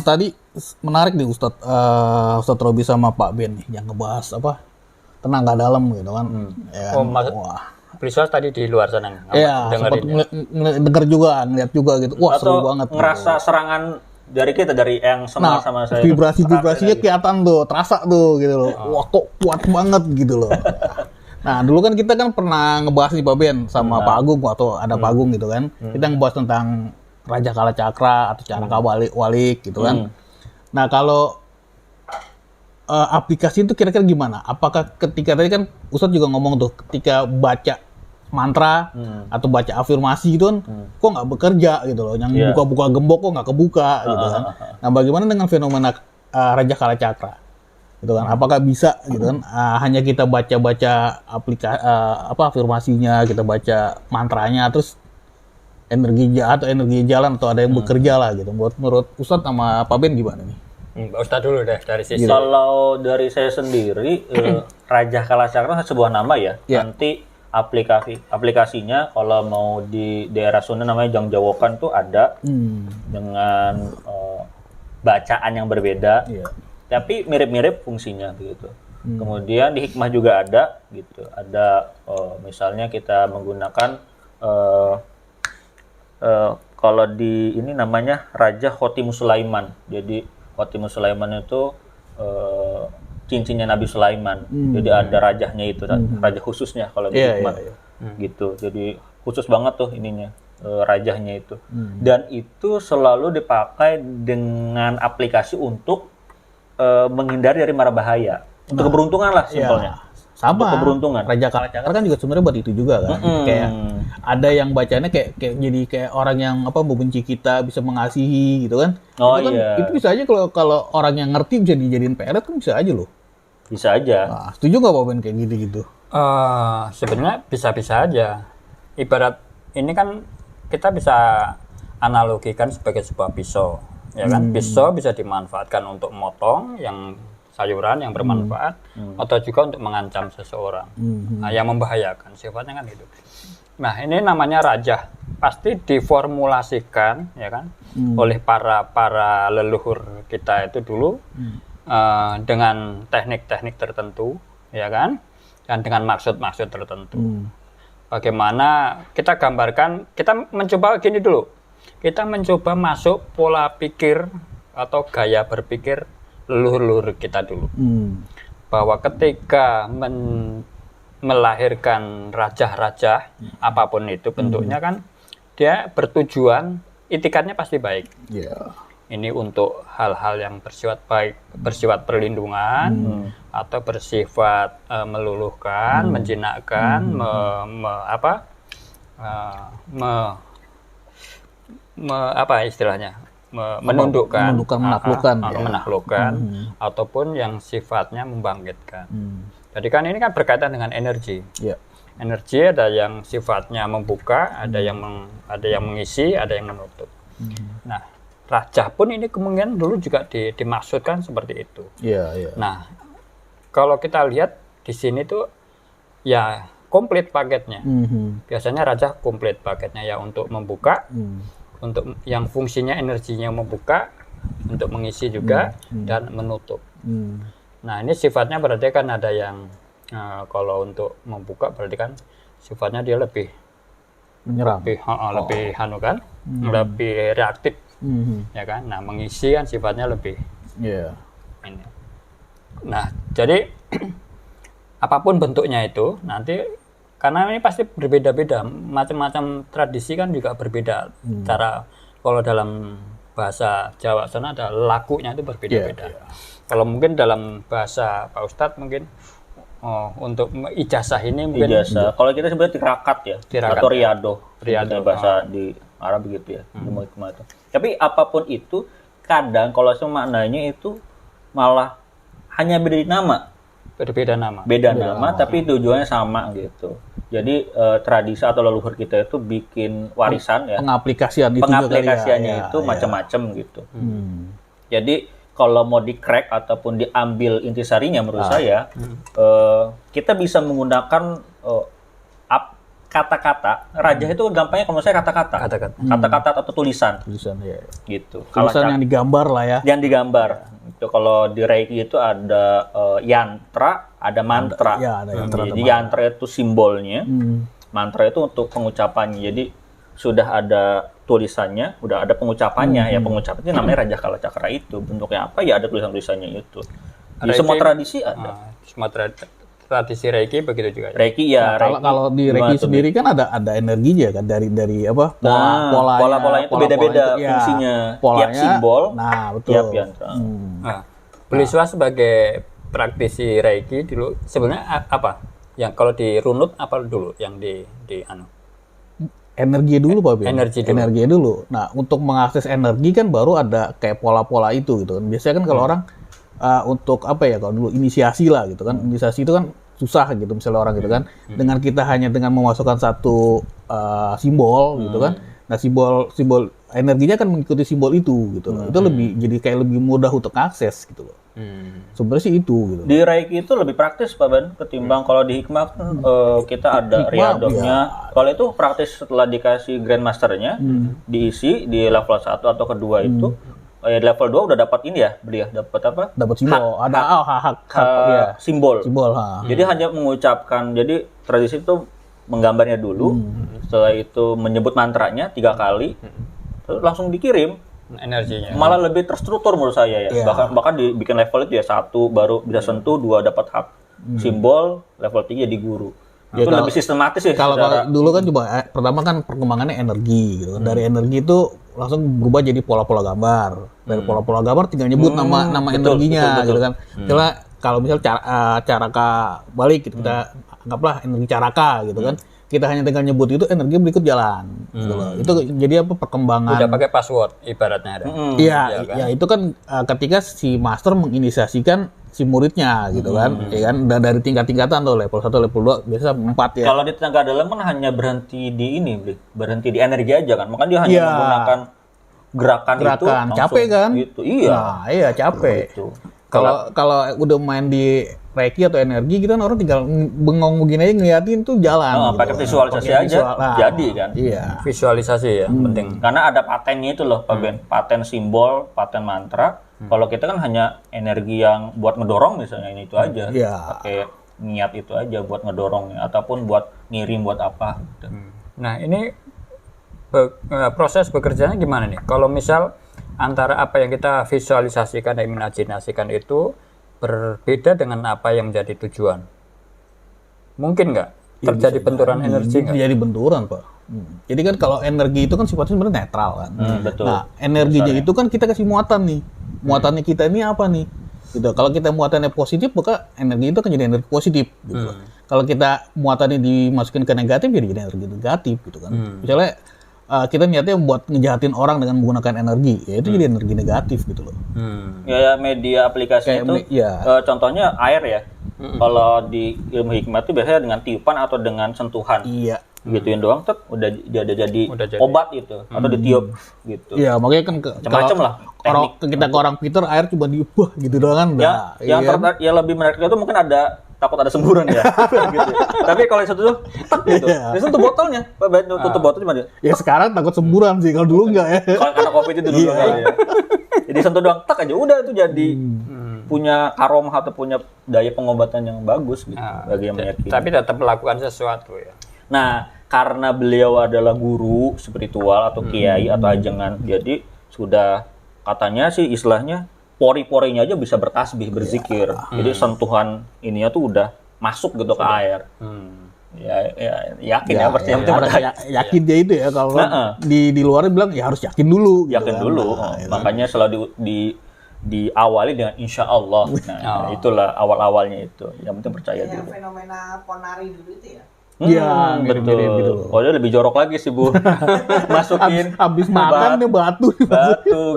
tadi menarik nih Ustadz Robi sama Pak Ben nih yang ngebahas apa tenaga dalam gitu kan. Ya kan? Wah. Priswas tadi di luar sana. Iya, sempat denger juga, ngeliat juga gitu. Wah, seru banget. Ngerasa gitu. Serangan dari kita, dari yang sama saya. Vibrasinya kelihatan tuh, terasa tuh gitu loh. Wah, kok kuat banget gitu loh. Nah, dulu kan kita kan pernah ngebahas nih Pak Ben sama Pak Agung atau ada Pak Agung gitu kan. Kita ngebahas tentang Raja Kala Cakra atau Caraka Walik gitu kan. Nah, kalau aplikasi itu kira-kira gimana? Apakah ketika tadi kan Ustadz juga ngomong tuh ketika baca mantra atau baca afirmasi gitu kan, kok nggak bekerja gitu loh. Yang buka-buka gembok kok nggak kebuka gitu kan. Nah, bagaimana dengan fenomena Raja Kala Cakra? Gitu kan? Apakah bisa gitu kan? Hanya kita baca-baca afirmasinya, kita baca mantranya, terus energi jalan atau ada yang bekerja lah gitu. Menurut Ustadz sama Pak Ben gimana nih? Pak Ustadz dulu deh dari sisi. Kalau dari saya sendiri, Raja Kala Cakra sebuah nama ya. Nanti aplikasinya kalau mau di daerah Sunda namanya Jangjawokan tuh ada dengan bacaan yang berbeda, tapi mirip-mirip fungsinya begitu. Kemudian di hikmah juga ada gitu. Ada misalnya kita menggunakan kalau di ini namanya Raja Khotimus Sulaiman. Jadi Khotimus Sulaiman itu cincinnya Nabi Sulaiman. Jadi ada rajahnya itu, raja khususnya kalau di hikmah. Gitu. Jadi khusus banget tuh ininya, rajahnya itu. Dan itu selalu dipakai dengan aplikasi untuk menghindari dari mara bahaya. Untuk keberuntungan lah simpelnya. Sama. Untuk keberuntungan. Raja Kala Cakra kan juga sebenarnya buat itu juga kan. Kayak ada yang bacanya kayak jadi kayak orang yang membenci kita bisa mengasihi gitu kan. Itu bisa aja kalau orang yang ngerti bisa dijadiin peret kan bisa aja loh. Bisa aja. Nah, setuju nggak Pak Ben kayak gitu? Sebenarnya bisa-bisa aja. Ibarat ini kan kita bisa analogikan sebagai sebuah pisau, ya kan? Pisau bisa dimanfaatkan untuk motong yang sayuran yang bermanfaat atau juga untuk mengancam seseorang. Nah, yang membahayakan sifatnya kan itu. Nah, ini namanya raja. Pasti diformulasikan ya kan oleh para leluhur kita itu dulu dengan teknik-teknik tertentu ya kan dan dengan maksud-maksud tertentu. Bagaimana kita gambarkan, kita mencoba gini dulu. Kita mencoba masuk pola pikir atau gaya berpikir leluhur kita dulu, bahwa ketika melahirkan raja-raja apapun itu bentuknya kan dia bertujuan itikadnya pasti baik. Ini untuk hal-hal yang bersifat baik, bersifat perlindungan atau bersifat meluluhkan, menjinakkan, apa istilahnya? Menundukkan, menaklukkan, ataupun yang sifatnya membangkitkan. Jadi kan ini kan berkaitan dengan energi. Energi ada yang sifatnya membuka, ada yang mengisi, ada yang menutup. Nah, raja pun ini kemungkinan dulu juga dimaksudkan seperti itu. Nah, kalau kita lihat di sini tuh ya komplit paketnya. Biasanya raja komplit paketnya ya untuk membuka. Untuk yang fungsinya energinya membuka, untuk mengisi juga dan menutup. Nah, ini sifatnya berarti kan ada yang kalau untuk membuka berarti kan sifatnya dia lebih menyerang, lebih reaktif, ya kan. Nah, mengisi kan sifatnya lebih. Ini. Nah, jadi apapun bentuknya itu nanti. Karena ini pasti berbeda-beda, macam-macam tradisi kan juga berbeda. Cara kalau dalam bahasa Jawa sana ada lakunya itu berbeda-beda. Kalau mungkin dalam bahasa Pak Ustadz mungkin untuk ijazah ini mungkin kalau kita sebenarnya tirakat ya, atau riyado bahasa di Arab begitu ya. Tapi apapun itu kadang kalau maknanya itu malah hanya beda nama. Beda nama, tapi tujuannya sama gitu. Jadi tradisi atau leluhur kita itu bikin warisan ya. Pengaplikasiannya itu macam-macam gitu. Jadi kalau mau di-crack ataupun diambil intisarinya menurut saya, kita bisa menggunakan kata-kata, raja itu gampangnya kalau saya kata-kata. Kata-kata atau tulisan. Tulisan ya. Gitu. Kalau Tulisan yang digambar lah ya. yang digambar. Itu kalau di Reiki itu ada yantra, ada mantra. Ada yantra. Jadi yantra itu simbolnya, mantra itu untuk pengucapannya. Jadi sudah ada tulisannya, udah ada pengucapannya. Ya pengucapannya namanya Raja Kala Cakra itu. Bentuknya apa? Ya ada tulisan-tulisannya itu. Di semua tradisi ada. Semua tradisi Reiki begitu juga. Reiki ya. Nah, kalau di Reiki sendiri kan ada energinya kan dari apa polanya itu beda-beda fungsinya. Polanya, tiap simbol, nah betul. tiap yantra. Nah, Beliswa sebagai praktisi Reiki dulu sebenarnya apa? Yang kalau dirunut apa dulu yang di anu? Energi dulu Pak Bian. Energi dulu. Nah, untuk mengakses energi kan baru ada kayak pola-pola itu gitu kan. Biasanya kan kalau orang untuk apa ya, kalau dulu inisiasi lah gitu kan. Inisiasi itu kan susah gitu misalnya orang gitu kan. Dengan kita hanya dengan memasukkan satu simbol gitu kan. Nah, simbol energinya kan mengikuti simbol itu gitu loh. Itu lebih mudah untuk akses gitu loh. Sebenarnya sih itu gitu. Di Reiki itu lebih praktis Pak Ben ketimbang kalau di Hikmah kan kita ada riadohnya. Kalau itu praktis setelah dikasih Grandmasternya diisi di level 1 atau kedua itu. Level 2 udah dapat ini ya, beli ya, dapat apa? Dapat simbol, hak simbol. Simbol, Jadi hanya mengucapkan, jadi tradisi itu menggambarnya dulu, setelah itu menyebut mantranya 3 kali, terus langsung dikirim. Energinya. Malah lebih terstruktur menurut saya ya. Bahkan dibikin level itu ya 1 baru bisa sentuh, 2 dapat hak simbol, level 3 jadi guru. Ya, itu lebih sistematis ya. Kalau dulu kan coba pertama kan perkembangannya energi gitu kan. Dari energi itu langsung berubah jadi pola-pola gambar. Dari pola-pola gambar tinggal nyebut nama energinya gitu kan. Misalnya kalau misal caraka balik gitu, kita anggaplah energi caraka gitu kan. Kita hanya tinggal nyebut itu, energi berikut jalan gitu loh. Itu jadi apa, perkembangan. Udah pakai password ibaratnya ada. Iya, ya itu kan ketika si master menginisiasikan si muridnya gitu kan. Ya kan, dan dari tingkat-tingkatan tuh level 1, level 2, biasa 4 ya. Kalau di tenaga dalam kan hanya berhenti di ini, berhenti di energi aja kan. Makanya dia hanya menggunakan gerakan itu langsung capek kan? Gitu. Iya. Nah, iya capek. Gitu. Kalau udah main di Reiki atau energi gitu kan orang tinggal bengong begini aja ngeliatin tuh jalan. Pakai visualisasi aja jadi kan. Iya. Visualisasi ya penting. Karena ada patennya itu loh Pak Ben. Paten simbol, paten mantra. Kalau kita kan hanya energi yang buat ngedorong misalnya ini itu aja. Pakai niat itu aja buat ngedorongnya ataupun buat ngirim buat apa. Nah, ini proses bekerjanya gimana nih? Kalau misal antara apa yang kita visualisasikan dan imajinasikan itu berbeda dengan apa yang menjadi tujuan. Mungkin nggak terjadi benturan energi nggak? Jadi benturan Pak. Jadi kan kalau energi itu kan sifatnya sebenarnya netral kan. Betul. Nah, energinya itu kan kita kasih muatan nih. Muatannya kita ini apa nih? Gitu. Kalau kita muatannya positif, maka energi itu kan jadi energi positif. Gitu. Kalau kita muatannya dimasukin ke negatif, jadi energi negatif gitu kan. Misalnya kita niatnya buat ngejahatin orang dengan menggunakan energi, ya itu jadi energi negatif gitu loh. Ya media aplikasi Kayak itu, contohnya air ya. Kalau di ilmu hikmah itu biasanya dengan tiupan atau dengan sentuhan. Iya. Gituin doang, udah jadi obat itu atau ditiup gitu. Iya, makanya kan macam-macam lah. Kita ke orang pinter air cuma diubah gitu doang kan. Yang lebih menarik itu mungkin ada takut ada semburan ya. Gitu. Tapi kalau yang satu tuh gitu. Dia sentuh botolnya, tutup botol cuma dia. Ya sekarang takut semburan sih, kalau dulu enggak ya. Kalau karena Covid itu dulu kali ya. Jadi sentuh doang tak aja udah itu jadi punya aroma atau punya daya pengobatan yang bagus gitu bagi yang meyakini. Tapi tetap melakukan sesuatu ya. Nah, karena beliau adalah guru spiritual atau kiai atau ajengan, jadi sudah katanya sih istilahnya pori-porinya aja bisa bertasbih, berzikir. Jadi sentuhan ininya tuh udah masuk gitu ke air. Ya yakin ya percaya. Yakin dia itu ya, kalau di luar bilang ya harus yakin dulu. Yakin gitu dulu. Makanya selalu diawali dengan insya Allah. Nah, itulah awal-awalnya itu. Yang penting percaya dulu. Fenomena Ponari dulu itu ya. Iya, betul. Gitu. Oh, dia lebih jorok lagi sih, Bu. Masukin habis makan dia batu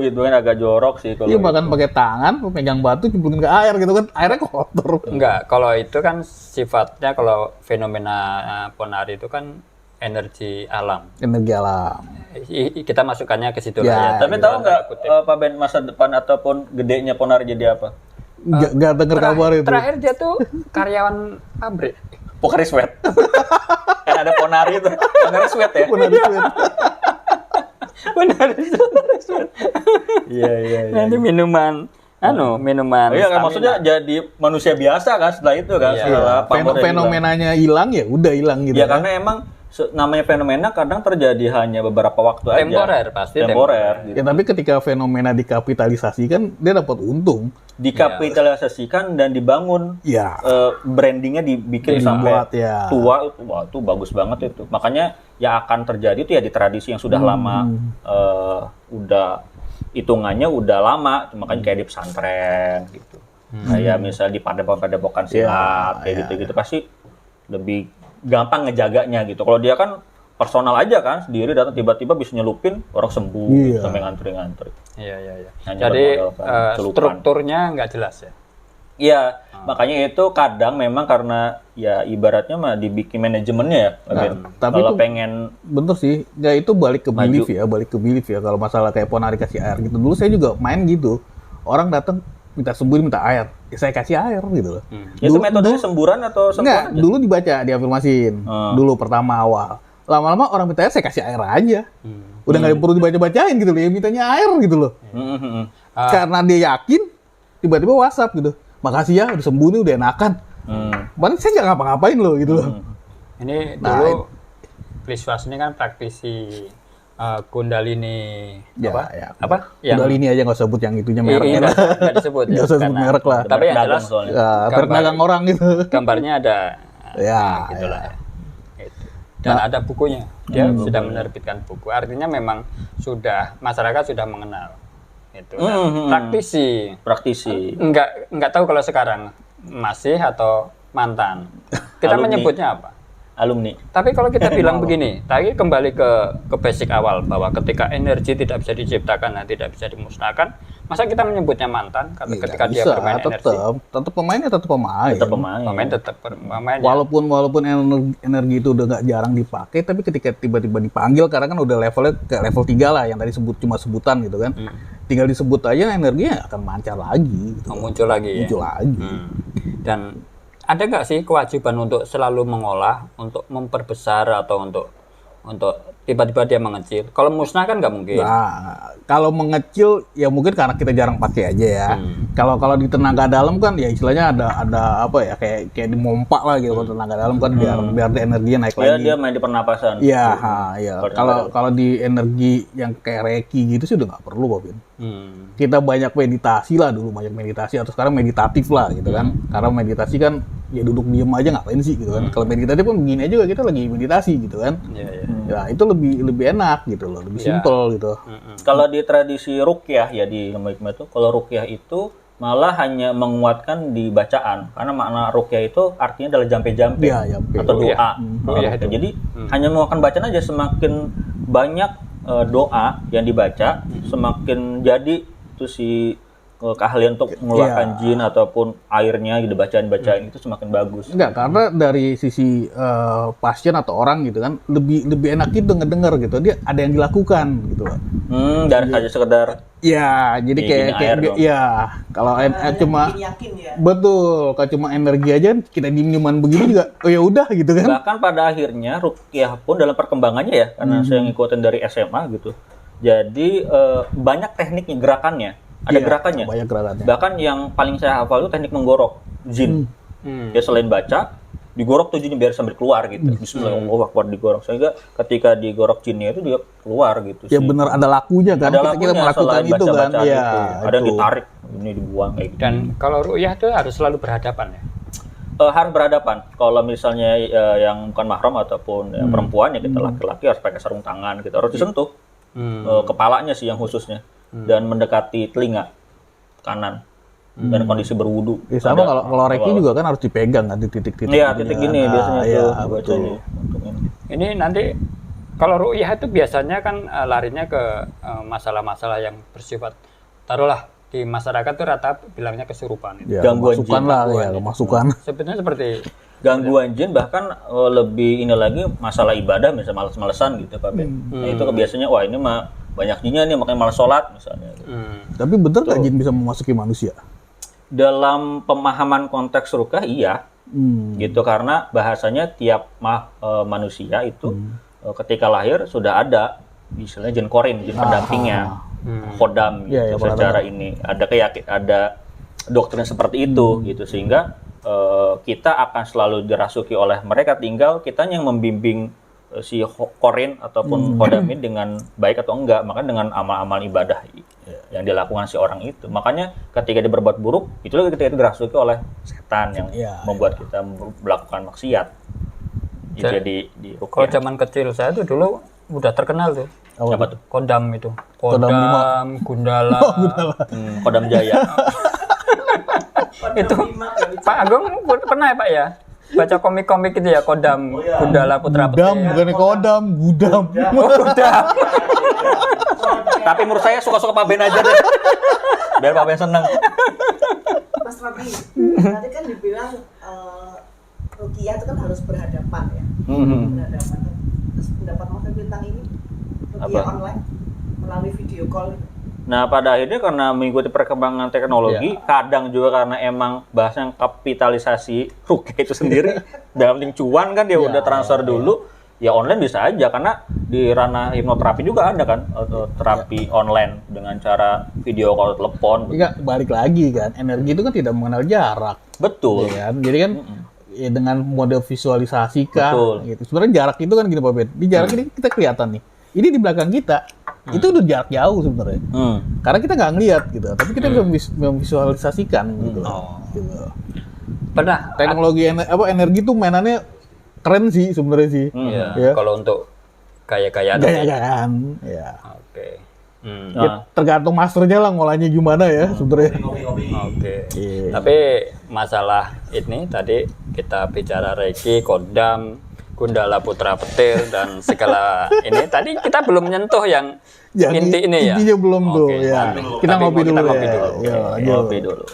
gitu kan, agak jorok sih kalau. Iya, makan pakai tangan, pegang batu cemplungin ke air gitu kan. Airnya kotor. Enggak, kalau itu kan sifatnya, kalau fenomena Ponari itu kan energi alam. Energi alam. Kita masukkannya ke situ ya. Tapi tahu nggak Pak Ben, masa depan ataupun gedenya Ponari jadi apa? Nggak dengar kabar itu. Terakhir dia tuh karyawan pabrik. Pocari Sweat. Kan ada Ponari itu. Pocari Sweat ya. Ponari Sweat. Benar. Iya. Nanti minuman minuman. Iya kan stamina. maksudnya jadi manusia biasa kan setelah itu kan Iya. setelah pamornya hilang. Fenomenanya hilang ya udah hilang gitu Ya kan. karena emang namanya fenomena kadang terjadi hanya beberapa waktu aja. Temporer pasti. Temporer. Gitu. Ya tapi ketika fenomena dikapitalisasi kan dia dapat untung. Dikapitalisasikan dan dibangun. Ya. Brandingnya dibikin sampai Dibuat, ya. tua itu, wah, itu bagus banget itu. Makanya yang akan terjadi itu ya di tradisi yang sudah lama, udah hitungannya udah lama, makanya kayak di pesantren gitu. Kayak misalnya di padepokan silat kayak gitu-gitu pasti lebih gampang ngejaganya gitu. Kalau dia kan personal aja kan, sendiri datang tiba-tiba bisa nyelupin orang sembuh gitu, sampai ngantri-ngantri. Iya. Hanya Jadi bermodalkan celupan. strukturnya nggak jelas ya. Iya, makanya itu kadang memang karena ya ibaratnya mah dibikin manajemennya ya, Ben. tapi Kalau itu- pengen Bener sih, ya itu balik ke belief ya, kalau masalah kayak Ponari kasih air gitu. Dulu saya juga main gitu, orang datang minta sembuhin, minta air, ya saya kasih air gitu loh. itu metodenya semburan atau Enggak, semburan aja? dulu dibaca, diafirmasin, dulu pertama awal. Lama-lama orang minta air, saya kasih air aja. Udah nggak perlu dibaca-bacain gitu loh, ya mintanya air gitu loh. Karena dia yakin, tiba-tiba WhatsApp gitu. Makasih ya, udah sembuh nih, udah enakan. Padahal saya nggak ngapa-ngapain loh gitu loh. Ini Nah, dulu Kliswas ini kan praktisi Kundalini Ya, apa? ya. Apa? Udah ini aja nggak sebut yang itunya mereknya lah. Nggak disebut ya. Nggak usah sebut karena- merek lah. Tapi yang Dagang jelas soalnya. Ya, merek dagang orang gitu. gambarnya ada. Ya, Gitulah. Gitu. Dan ada bukunya. Dia sudah menerbitkan buku. Artinya memang sudah masyarakat sudah mengenal. Itu. Praktisi. Praktisi. Enggak tahu kalau sekarang masih atau mantan. Kita Alumni. menyebutnya apa? Alumni. Tapi kalau kita bilang begini, tadi kembali ke basic awal bahwa ketika energi tidak bisa diciptakan dan tidak bisa dimusnahkan, masa kita menyebutnya mantan ketika dia bermain energi? tetap pemainnya tetap pemain. Tetap pemain. Pemain tetap bermain. Walaupun energi itu udah nggak jarang dipakai, tapi ketika tiba-tiba dipanggil karena kan udah levelnya ke level 3 lah, yang tadi sebut cuma sebutan gitu kan. Tinggal disebut aja energinya akan mancar lagi gitu. Muncul lagi. Muncul lagi. Dan ada nggak sih kewajiban untuk selalu mengolah, untuk memperbesar atau untuk tiba-tiba dia mengecil? Kalau musnah kan nggak mungkin. Nah, kalau mengecil ya mungkin karena kita jarang pakai aja ya. Kalau di tenaga dalam kan ya istilahnya ada apa ya kayak dimompa lah gitu. Kalau tenaga dalam kan biar energinya naik Ya lagi. dia main di pernapasan. Iya, iya. Kalau di energi yang kayak Reiki gitu sih udah nggak perlu, Bobin. Kita banyak meditasi lah dulu, banyak meditasi atau sekarang meditatif lah gitu kan. Karena meditasi kan ya duduk diem aja ngapain sih gitu kan. Kalau meditatif pun begini aja juga kita lagi meditasi gitu kan. Iya. Ya itu lebih enak gitu loh, lebih simple gitu. Kalau di tradisi ruqyah ya di ilmu hikmah itu, kalau ruqyah itu malah hanya menguatkan di bacaan. Karena makna ruqyah itu artinya adalah jampe-jampe Iya, jampe. atau doa. Ruqyah itu. Jadi hanya menguatkan bacaan aja, semakin banyak doa yang dibaca, semakin jadi itu si keahlian untuk mengeluarkan jin ataupun airnya gitu bacain itu semakin bagus. Enggak, karena dari sisi pasien atau orang gitu kan lebih enak itu ngedenger gitu. Dia ada yang dilakukan gitu. Dari hanya sekedar Ya, jadi Kayak gini air dong. ya kalau cuma bikin yakin ya. betul, kalau cuma energi aja kita diem-dieman begini juga oh ya udah gitu kan. bahkan pada akhirnya ruqyah pun dalam perkembangannya ya, karena saya ngikutin dari SMA gitu. Jadi banyak tekniknya, gerakannya. Ada Iya, gerakannya. banyak gerakannya. Bahkan yang paling saya hafal itu teknik menggorok jin. Dia selain baca, digorok tuh jinnya biar sambil keluar gitu. Bismillahirrahmanirrahim digorok. Sehingga ketika digorok jinnya itu dia keluar gitu. Ya benar ada lakunya kan. Ada Kita lakunya melakukan selain itu kan. baca-bacaan Iya. itu. Ada yang itu. ditarik, ini dibuang kayak gitu. Dan kalau ru'yah itu harus selalu berhadapan ya. Harus berhadapan. Kalau misalnya yang bukan mahram ataupun yang perempuan ya kita laki-laki harus pakai sarung tangan, kita harus disentuh kepalanya sih yang khususnya dan mendekati telinga kanan dan kondisi berwudu. Ya, sama kalau Reiki juga kan harus dipegang kan di titik-titik. Iya, gitu titik kan. gini biasanya iya, tuh betul. bacanya. Untuk ini. Ini nanti kalau ru'yah itu biasanya kan larinya ke masalah-masalah yang bersifat taruhlah di masyarakat tuh rata bilangnya kesurupan. Ya, Gangguan kemasukan jin. lah ya, kemasukan. Sebenarnya seperti Gangguan jin bahkan lebih ini lagi masalah ibadah misalnya males-malesan gitu Pak Ben. Nah, itu biasanya wah ini mah banyak jinnya nih makanya malas sholat misalnya. Tapi bener nggak jin bisa memasuki manusia? Dalam pemahaman konteks ruqyah iya. gitu, karena bahasanya tiap manusia itu ketika lahir sudah ada istilahnya jin korin, jin pendampingnya, kodam gitu. Iya, Secara ini ada doktrin seperti itu gitu, sehingga kita akan selalu dirasuki oleh mereka, tinggal kita yang membimbing si korin ataupun kodam ini dengan baik atau enggak. Maka dengan amal-amal ibadah yang dilakukan si orang itu, makanya ketika dia berbuat buruk, itulah ketika itu dirasuki oleh setan yang membuat kita melakukan maksiat. Jadi di Kalau zaman kecil saya tuh dulu udah terkenal tuh. apa tuh? Kodam itu. Kodam Gundala. Kodam Jaya. Itu Pak Agung pernah ya Pak ya? Baca komik-komik itu ya, Kodam, Gundala Putra Gudam, Petir. bukan kodam, gudam. Gudam. Tapi menurut saya suka-suka Pak Ben aja deh. Biar Pak Ben seneng. Mas Rabi, tadi kan dibilang ruqyah itu kan harus berhadapan ya. Berhadapan. Terus pendapat Mas Rabi tentang ini ruqyah online melalui video call. Nah, pada akhirnya karena mengikuti perkembangan teknologi, kadang juga karena emang bahasa kapitalisasi ruqyah itu sendiri, dalam penting cuan kan dia udah transfer dulu, ya online bisa aja, karena di ranah hipnoterapi juga ada kan, terapi online dengan cara video call telepon. Iya, balik lagi kan, energi itu kan tidak mengenal jarak. Betul. Ya kan? Jadi kan ya dengan mode visualisasi kah, Betul. gitu. Sebenarnya jarak itu kan gini Pak Ben, di jarak ini kita kelihatan nih. Ini di belakang kita, itu udah jarak jauh sebenarnya. Karena kita nggak ngelihat gitu, tapi kita bisa memvisualisasikan gitu. Gitu. Pernah Teknologi energi tuh mainannya keren sih sebenarnya sih. ya. Kalau untuk gaya-gayaan. Gaya-gayaan, ya. Oke. Ya, tergantung masternya lah ngolahnya gimana ya sebenarnya. Oke. Iya. Tapi masalah ini tadi kita bicara Reiki, Kodam, Gundala Putra Petir dan segala ini. Tadi kita belum menyentuh yang inti ini ya. Intinya belum tuh Oke, ya. nanti. Kita Tapi ngopi kita dulu ngopi ya. dulu. Ya, lanjut. Ngopi dulu.